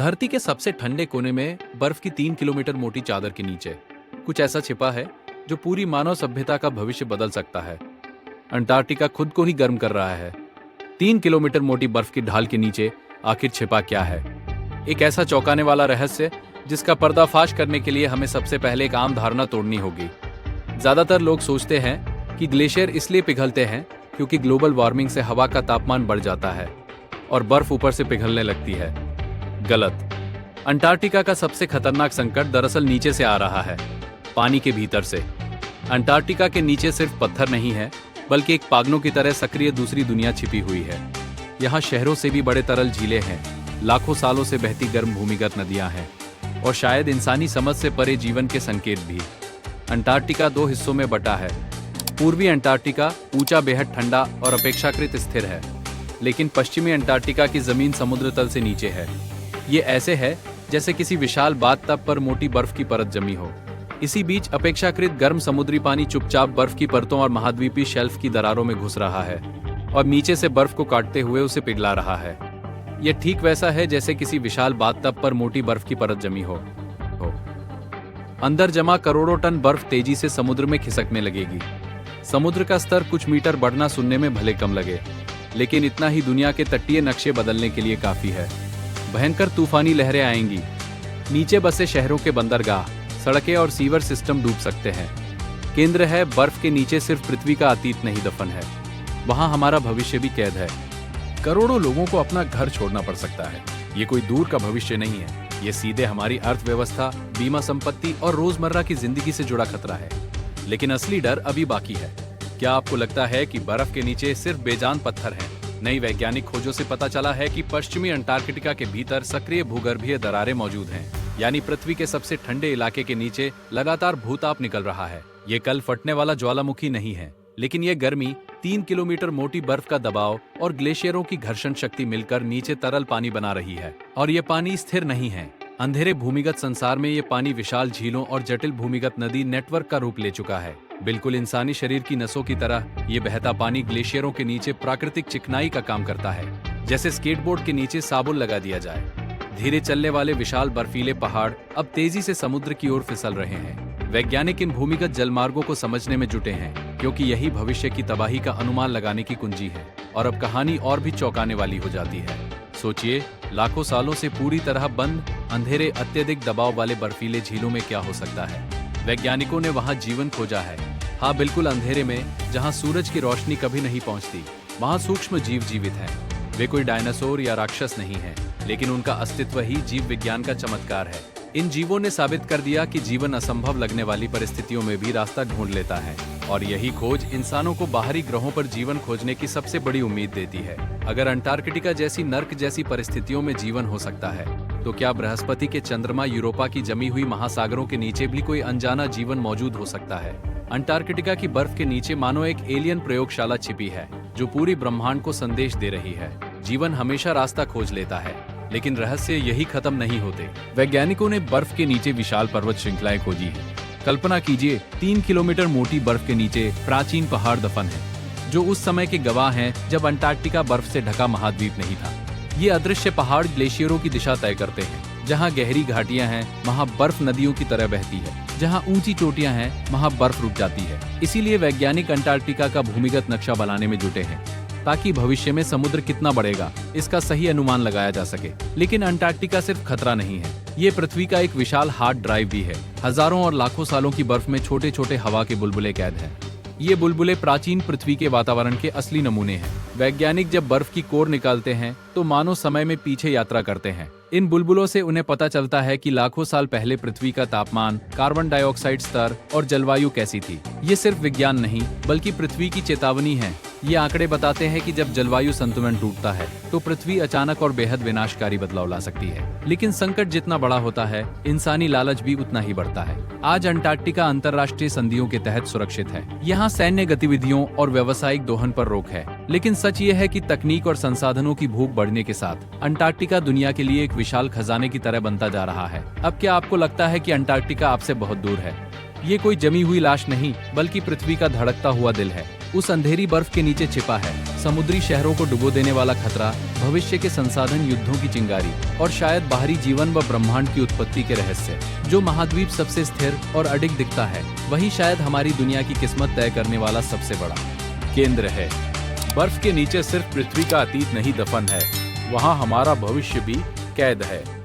धरती के सबसे ठंडे कोने में बर्फ की 3 किलोमीटर मोटी चादर के नीचे कुछ ऐसा छिपा है जो पूरी मानव सभ्यता का भविष्य बदल सकता है। अंटार्कटिका खुद को ही गर्म कर रहा है। 3 किलोमीटर मोटी बर्फ की ढाल के नीचे आखिर छिपा क्या है? एक ऐसा चौंकाने वाला रहस्य जिसका पर्दाफाश करने के लिए हमें सबसे पहले एक आम धारणा तोड़नी होगी। ज्यादातर लोग सोचते हैं कि ग्लेशियर इसलिए पिघलते हैं क्योंकि ग्लोबल वार्मिंग से हवा का तापमान बढ़ जाता है और बर्फ ऊपर से पिघलने लगती है। गलत। अंटार्कटिका का सबसे खतरनाक संकट दरअसल नीचे से आ रहा है, पानी के भीतर से। अंटार्कटिका के नीचे सिर्फ पत्थर नहीं है, बल्कि एक पागनों की तरह सक्रिय दूसरी दुनिया छिपी हुई है। यहाँ शहरों से भी बड़े तरल झीलें हैं, लाखों सालों से बहती गर्म भूमिगत नदियां हैं और शायद इंसानी समझ से परे जीवन के संकेत भी। अंटार्कटिका 2 हिस्सों में बटा है। पूर्वी अंटार्कटिका ऊंचा, बेहद ठंडा और अपेक्षाकृत स्थिर है, लेकिन पश्चिमी अंटार्कटिका की जमीन समुद्र तल से नीचे है। ये ऐसे है जैसे किसी विशाल बाथटब पर मोटी बर्फ की परत जमी हो। इसी बीच अपेक्षाकृत गर्म समुद्री पानी चुपचाप बर्फ की परतों और महाद्वीपीय शेल्फ की दरारों में घुस रहा है और नीचे से बर्फ को काटते हुए उसे पिघला रहा है। यह ठीक वैसा है जैसे किसी विशाल बाथटब पर मोटी बर्फ की परत जमी हो। अंदर जमा करोड़ों टन बर्फ तेजी से समुद्र में खिसकने लगेगी। समुद्र का स्तर कुछ मीटर बढ़ना सुनने में भले कम लगे, लेकिन इतना ही दुनिया के तटीय नक्शे बदलने के लिए काफी है। भयंकर तूफानी लहरें आएंगी। नीचे बसे शहरों के बंदरगाह, सड़कें और सीवर सिस्टम डूब सकते हैं। केंद्र है बर्फ के नीचे सिर्फ पृथ्वी का अतीत नहीं दफन है, वहां हमारा भविष्य भी कैद है। करोड़ों लोगों को अपना घर छोड़ना पड़ सकता है। ये कोई दूर का भविष्य नहीं है, ये सीधे हमारी अर्थव्यवस्था, बीमा संपत्ति और रोजमर्रा की जिंदगी से जुड़ा खतरा है। लेकिन असली डर अभी बाकी है। क्या आपको लगता है कि बर्फ के नीचे सिर्फ बेजान पत्थर हैं? नई वैज्ञानिक खोजों से पता चला है कि पश्चिमी अंटार्कटिका के भीतर सक्रिय भूगर्भीय दरारें मौजूद हैं, यानी पृथ्वी के सबसे ठंडे इलाके के नीचे लगातार भूताप निकल रहा है। ये कल फटने वाला ज्वालामुखी नहीं है, लेकिन ये गर्मी, 3 किलोमीटर मोटी बर्फ का दबाव और ग्लेशियरों की घर्षण शक्ति मिलकर नीचे तरल पानी बना रही है। और ये पानी स्थिर नहीं है। अंधेरे भूमिगत संसार में ये पानी विशाल झीलों और जटिल भूमिगत नदी नेटवर्क का रूप ले चुका है। बिल्कुल इंसानी शरीर की नसों की तरह ये बहता पानी ग्लेशियरों के नीचे प्राकृतिक चिकनाई का काम करता है, जैसे स्केटबोर्ड के नीचे साबुन लगा दिया जाए। धीरे चलने वाले विशाल बर्फीले पहाड़ अब तेजी से समुद्र की ओर फिसल रहे हैं। वैज्ञानिक इन भूमिगत जलमार्गों को समझने में जुटे हैं, क्योंकि यही भविष्य की तबाही का अनुमान लगाने की कुंजी है। और अब कहानी और भी चौंकाने वाली हो जाती है। सोचिए, लाखों सालों से पूरी तरह बंद, अंधेरे, अत्यधिक दबाव वाले बर्फीले झीलों में क्या हो सकता है। वैज्ञानिकों ने वहां जीवन खोजा है। हाँ, बिल्कुल अंधेरे में, जहां सूरज की रोशनी कभी नहीं पहुंचती, वहां सूक्ष्म जीव जीवित हैं। वे कोई डायनासोर या राक्षस नहीं हैं, लेकिन उनका अस्तित्व ही जीव विज्ञान का चमत्कार है। इन जीवों ने साबित कर दिया कि जीवन असंभव लगने वाली परिस्थितियों में भी रास्ता ढूंढ लेता है। और यही खोज इंसानों को बाहरी ग्रहों पर जीवन खोजने की सबसे बड़ी उम्मीद देती है। अगर अंटार्कटिका जैसी नर्क जैसी परिस्थितियों में जीवन हो सकता है, तो क्या बृहस्पति के चंद्रमा, यूरोपा की जमी हुई महासागरों के नीचे भी कोई अनजाना जीवन मौजूद हो सकता है? अंटार्कटिका की बर्फ के नीचे मानो एक एलियन प्रयोगशाला छिपी है, जो पूरी ब्रह्मांड को संदेश दे रही है। जीवन हमेशा रास्ता खोज लेता है, लेकिन रहस्य यही खत्म नहीं होते। वैज्ञानिकों ने बर्फ के नीचे विशाल पर्वत श्रृंखलाएं खोजी है। कल्पना कीजिए, 3 किलोमीटर मोटी बर्फ के नीचे प्राचीन पहाड़ दफन है, जो उस समय के गवाह हैं जब अंटार्कटिका बर्फ से ढका महाद्वीप नहीं था। ये अदृश्य पहाड़ ग्लेशियरों की दिशा तय करते हैं। जहाँ गहरी घाटियां हैं, वहाँ बर्फ नदियों की तरह बहती है। जहाँ ऊंची चोटियां हैं, वहाँ बर्फ रुक जाती है। इसीलिए वैज्ञानिक अंटार्कटिका का भूमिगत नक्शा बनाने में जुटे हैं, ताकि भविष्य में समुद्र कितना बढ़ेगा इसका सही अनुमान लगाया जा सके। लेकिन अंटार्कटिका सिर्फ खतरा नहीं है, ये पृथ्वी का एक विशाल हार्ड ड्राइव भी है। हजारों और लाखों सालों की बर्फ में छोटे छोटे हवा के बुलबुले कैद हैं। ये बुलबुले प्राचीन पृथ्वी के वातावरण के असली नमूने हैं। वैज्ञानिक जब बर्फ की कोर निकालते हैं, तो मानो समय में पीछे यात्रा करते हैं। इन बुलबुलों से उन्हें पता चलता है कि लाखों साल पहले पृथ्वी का तापमान, कार्बन डाइऑक्साइड स्तर और जलवायु कैसी थी। ये सिर्फ विज्ञान नहीं, बल्कि पृथ्वी की चेतावनी है। ये आंकड़े बताते हैं कि जब जलवायु संतुलन टूटता है, तो पृथ्वी अचानक और बेहद विनाशकारी बदलाव ला सकती है। लेकिन संकट जितना बड़ा होता है, इंसानी लालच भी उतना ही बढ़ता है। आज अंटार्कटिका अंतर्राष्ट्रीय संधियों के तहत सुरक्षित है। यहाँ सैन्य गतिविधियों और व्यावसायिक दोहन पर रोक है। लेकिन सच ये है कि तकनीक और संसाधनों की भूख बढ़ने के साथ अंटार्कटिका दुनिया के लिए एक विशाल खजाने की तरह बनता जा रहा है। अब क्या आपको लगता है कि अंटार्कटिका आपसे बहुत दूर है? ये कोई जमी हुई लाश नहीं, बल्कि पृथ्वी का धड़कता हुआ दिल है। उस अंधेरी बर्फ के नीचे छिपा है, समुद्री शहरों को डुबो देने वाला खतरा, भविष्य के संसाधन युद्धों की चिंगारी और शायद बाहरी जीवन व ब्रह्मांड की उत्पत्ति के रहस्य। जो महाद्वीप सबसे स्थिर और अडिग दिखता है, वही शायद हमारी दुनिया की किस्मत तय करने वाला सबसे बड़ा केंद्र है। बर्फ के नीचे सिर्फ पृथ्वी का अतीत नहीं दफन है, वहाँ हमारा भविष्य भी कैद है।